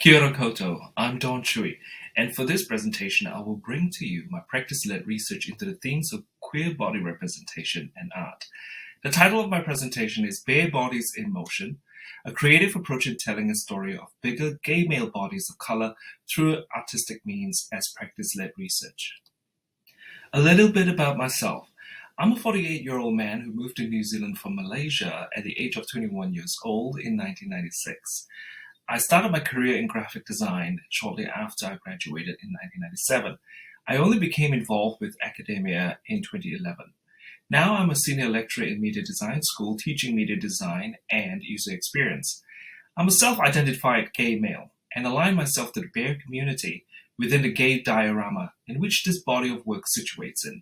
Kia ora koutou, I'm Don Chooi, and for this presentation I will bring to you my practice-led research into the themes of queer body representation and art. The title of my presentation is Bare Bodies in Motion, a creative approach in telling a story of bigger gay male bodies of color through artistic means as practice-led research. A little bit about myself. I'm a 48-year-old man who moved to New Zealand from Malaysia at the age of 21 years old in 1996. I started my career in graphic design shortly after I graduated in 1997. I only became involved with academia in 2011. Now I'm a senior lecturer in media design school teaching media design and user experience. I'm a self-identified gay male and align myself to the bare community within the gay diorama in which this body of work situates in.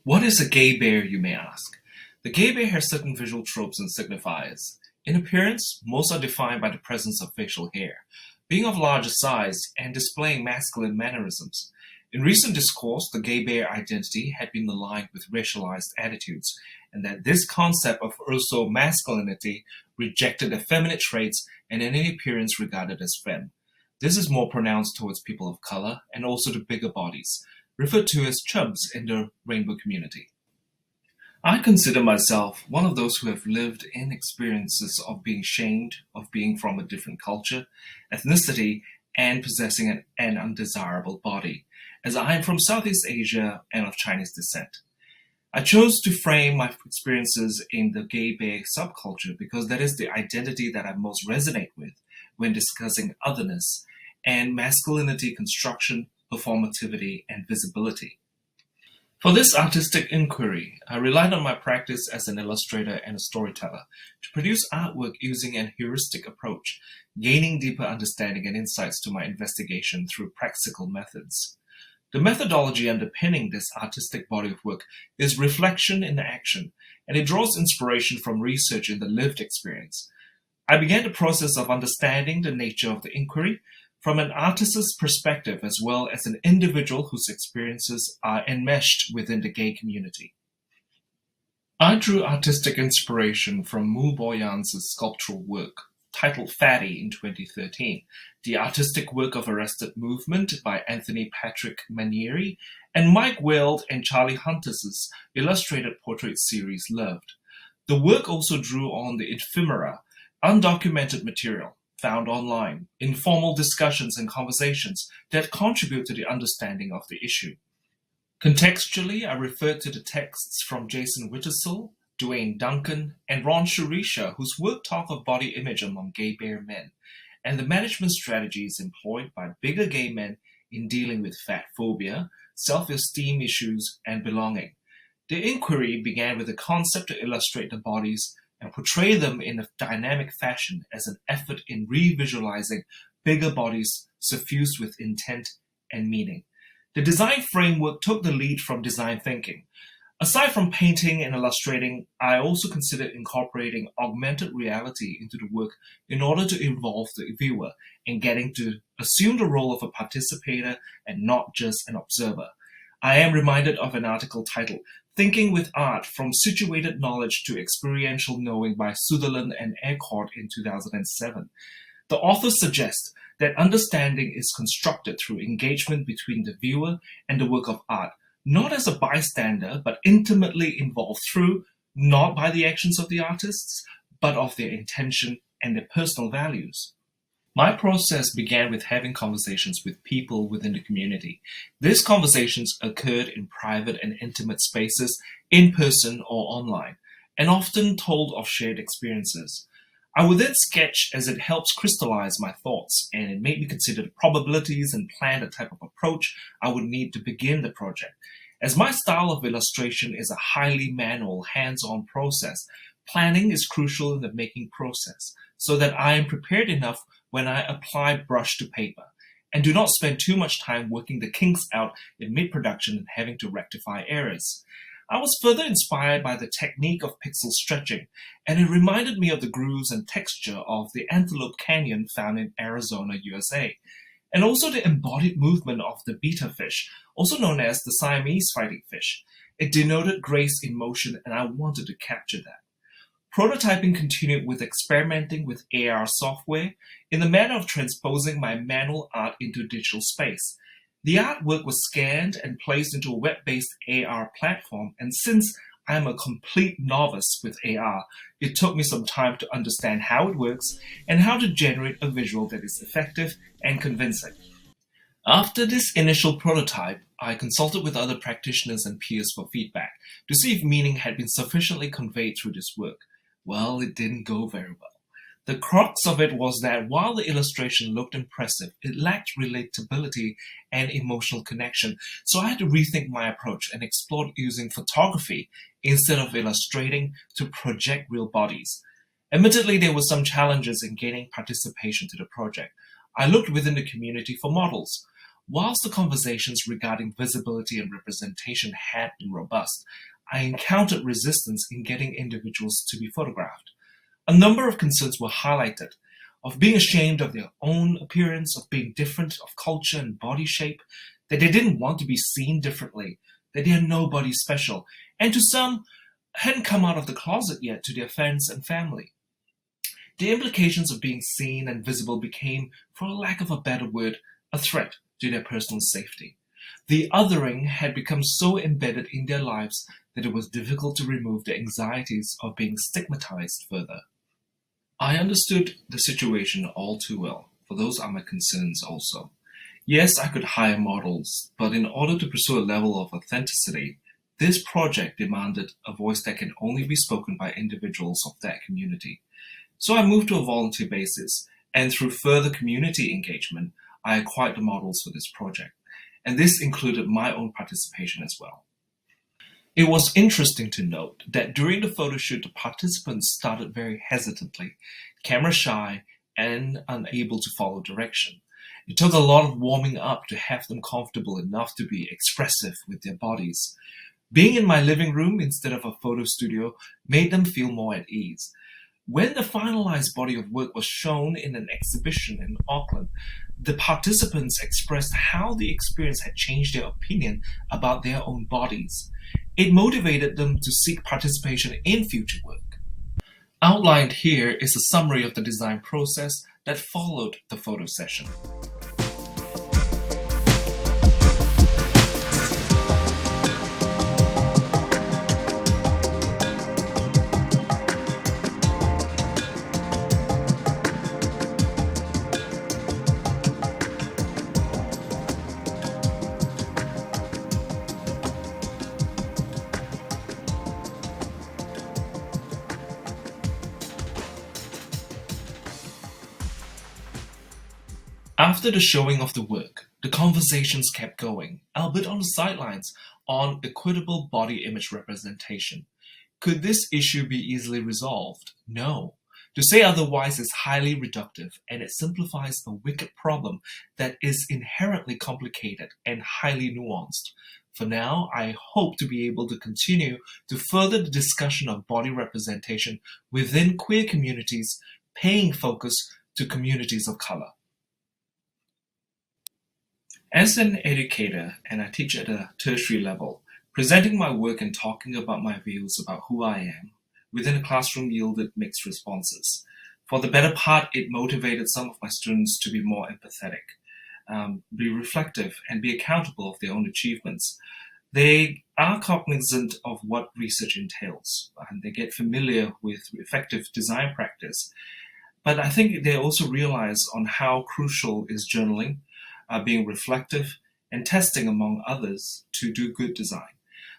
What is a gay bear, you may ask? The gay bear has certain visual tropes and signifiers. In appearance, most are defined by the presence of facial hair, being of larger size and displaying masculine mannerisms. In recent discourse, the gay bear identity had been aligned with racialized attitudes, and that this concept of urso masculinity rejected effeminate traits and any appearance regarded as femme. This is more pronounced towards people of color and also the bigger bodies, referred to as chubs in the rainbow community. I consider myself one of those who have lived in experiences of being shamed, of being from a different culture, ethnicity, and possessing an undesirable body, as I am from Southeast Asia and of Chinese descent. I chose to frame my experiences in the gay bear subculture because that is the identity that I most resonate with when discussing otherness and masculinity construction, performativity, and visibility. For this artistic inquiry, I relied on my practice as an illustrator and a storyteller to produce artwork using an heuristic approach, gaining deeper understanding and insights to my investigation through practical methods. The methodology underpinning this artistic body of work is reflection in action, and it draws inspiration from research in the lived experience. I began the process of understanding the nature of the inquiry from an artist's perspective as well as an individual whose experiences are enmeshed within the gay community. I drew artistic inspiration from Mu Boyan's sculptural work, titled Fatty in 2013, the artistic work of Arrested Movement by Anthony Patrick Manieri, and Mike Weld and Charlie Hunter's illustrated portrait series Loved. The work also drew on the ephemera, undocumented material, found online, informal discussions and conversations that contribute to the understanding of the issue. Contextually, I referred to the texts from Jason Whitesell, Dwayne Duncan, and Ron Shurisha, whose work talk of body image among gay bear men, and the management strategies employed by bigger gay men in dealing with fat phobia, self-esteem issues, and belonging. The inquiry began with a concept to illustrate the bodies and portray them in a dynamic fashion as an effort in revisualizing bigger bodies suffused with intent and meaning. The design framework took the lead from design thinking. Aside from painting and illustrating, I also considered incorporating augmented reality into the work in order to involve the viewer in getting to assume the role of a participator and not just an observer. I am reminded of an article titled Thinking with Art From Situated Knowledge to Experiential Knowing by Sutherland and Eckert in 2007. The authors suggest that understanding is constructed through engagement between the viewer and the work of art, not as a bystander, but intimately involved through, not by the actions of the artists, but of their intention and their personal values. My process began with having conversations with people within the community. These conversations occurred in private and intimate spaces, in person or online, and often told of shared experiences. I would then sketch as it helps crystallize my thoughts, and it made me consider the probabilities and plan the type of approach I would need to begin the project. As my style of illustration is a highly manual, hands-on process, planning is crucial in the making process, so that I am prepared enough when I apply brush to paper, and do not spend too much time working the kinks out in mid-production and having to rectify errors. I was further inspired by the technique of pixel stretching, and it reminded me of the grooves and texture of the Antelope Canyon found in Arizona, USA, and also the embodied movement of the betta fish, also known as the Siamese fighting fish. It denoted grace in motion, and I wanted to capture that. Prototyping continued with experimenting with AR software in the manner of transposing my manual art into digital space. The artwork was scanned and placed into a web-based AR platform, and since I am a complete novice with AR, it took me some time to understand how it works and how to generate a visual that is effective and convincing. After this initial prototype, I consulted with other practitioners and peers for feedback to see if meaning had been sufficiently conveyed through this work. Well, it didn't go very well. The crux of it was that while the illustration looked impressive, it lacked relatability and emotional connection, so I had to rethink my approach and explored using photography instead of illustrating to project real bodies. Admittedly, there were some challenges in gaining participation to the project. I looked within the community for models. Whilst the conversations regarding visibility and representation had been robust, I encountered resistance in getting individuals to be photographed. A number of concerns were highlighted of being ashamed of their own appearance, of being different of culture and body shape, that they didn't want to be seen differently, that they are nobody special, and to some, hadn't come out of the closet yet to their friends and family. The implications of being seen and visible became, for lack of a better word, a threat to their personal safety. The othering had become so embedded in their lives that it was difficult to remove the anxieties of being stigmatized further. I understood the situation all too well, for those are my concerns also. Yes, I could hire models, but in order to pursue a level of authenticity, this project demanded a voice that can only be spoken by individuals of that community. So I moved to a volunteer basis, and through further community engagement, I acquired the models for this project, and this included my own participation as well. It was interesting to note that during the photo shoot, the participants started very hesitantly, camera shy, and unable to follow direction. It took a lot of warming up to have them comfortable enough to be expressive with their bodies. Being in my living room instead of a photo studio made them feel more at ease. When the finalized body of work was shown in an exhibition in Auckland, the participants expressed how the experience had changed their opinion about their own bodies. It motivated them to seek participation in future work. Outlined here is a summary of the design process that followed the photo session. After the showing of the work, the conversations kept going, albeit on the sidelines, on equitable body image representation. Could this issue be easily resolved? No. To say otherwise is highly reductive, and it simplifies a wicked problem that is inherently complicated and highly nuanced. For now, I hope to be able to continue to further the discussion of body representation within queer communities, paying focus to communities of color. As an educator, and I teach at a tertiary level, presenting my work and talking about my views about who I am within a classroom yielded mixed responses. For the better part, it motivated some of my students to be more empathetic, be reflective, and be accountable of their own achievements. They are cognizant of what research entails, and they get familiar with effective design practice. But I think they also realize on how crucial is journaling, being reflective, and testing, among others, to do good design.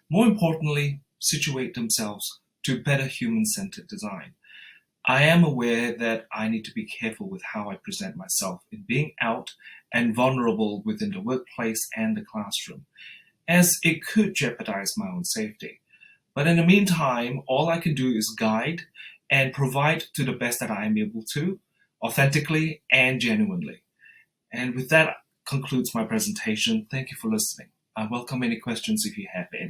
More importantly, situate themselves to better human-centered design. I am aware that I need to be careful with how I present myself in being out and vulnerable within the workplace and the classroom, as it could jeopardize my own safety. But in the meantime, all I can do is guide and provide to the best that I am able to, authentically and genuinely. And with that concludes my presentation. Thank you for listening. I welcome any questions if you have any.